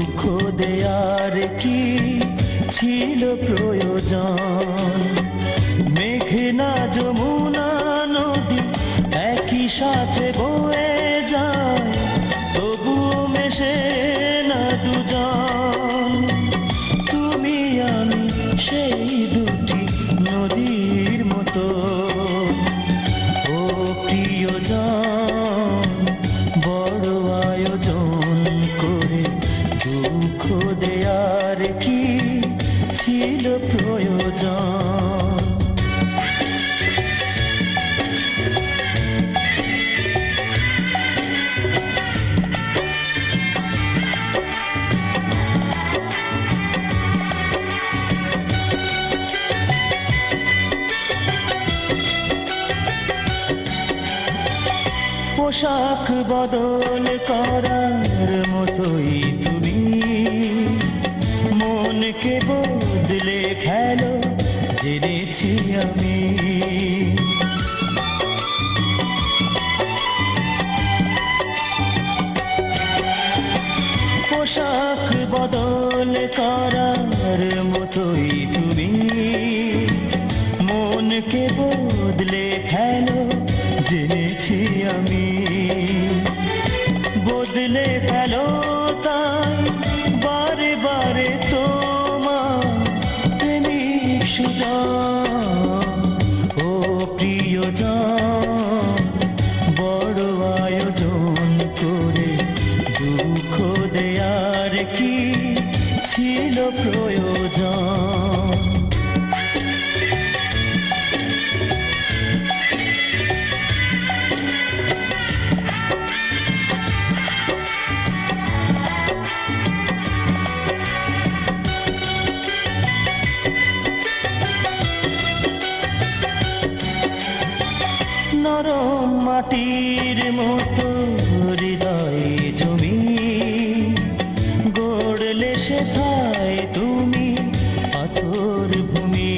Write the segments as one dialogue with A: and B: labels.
A: দুঃখ দেয়ার কি ছিল প্রয়োজন? মেঘনা যমুনা নদী একই সাথে বয়ে যায়, তবুও মেশে না দুজন। তুমি আমি সেই দুটি নদীর মতো। ও প্রিয়জন, বড় আয়োজন করে দুঃখ দেয়ার কি ছিল প্রয়োজন? পোশাক বদল করার মতোই তুমি মনকে বদলে ফেলো, জেনেছি আমি। পোশাক বদল করার মতোই তুমি মনকে বদলে ফেলো, জেনেছি আমি। বদলে ফেলো তাই বারে বারে তোমার প্রেমিক সুজন। ও প্রিয়জন, বড় আয়োজন করে দুঃখ দেয়ার কি ছিল প্রয়োজন? নরম মাটির মতো হৃদয়ে জমি গড়লে সেথায় তুমি পাথর ভূমি।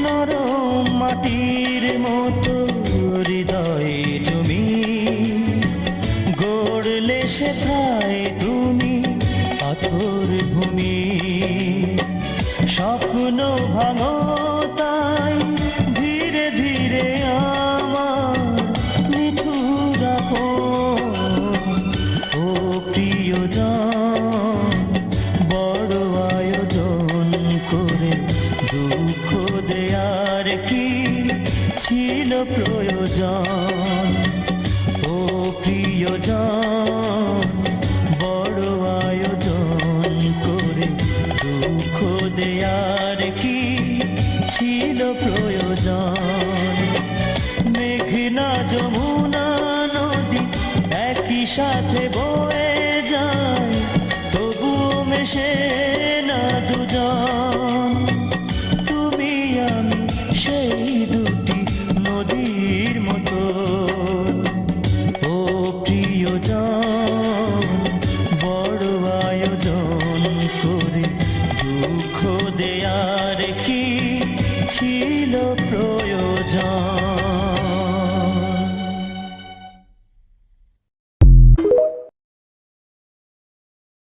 A: নরম মাটির মতো হৃদয়ে জমি গড়লে সেথায় তুমি পাথর ভূমি। স্বপ্ন ভাঙো তাই ধীরে ধীরে আমার নিঠুর আপন। ও প্রিয়জন, বড় আয়োজন করে দুঃখ দেয়ার কি ছিল প্রয়োজন? ও প্রিয়জন, বড় আয়োজন করে দুঃখ দেয়ার কি ছিল প্রয়োজন? মেঘনা যমুনা নদী একই সাথে বয়ে যায়, তবুও মেশে না দুজন। তুমি আমি সেই দুটি নদীর মতো। ও প্রিয়জন, বড় আয়োজন করে দুঃখ দেয়ার কি ছিল প্রয়োজন?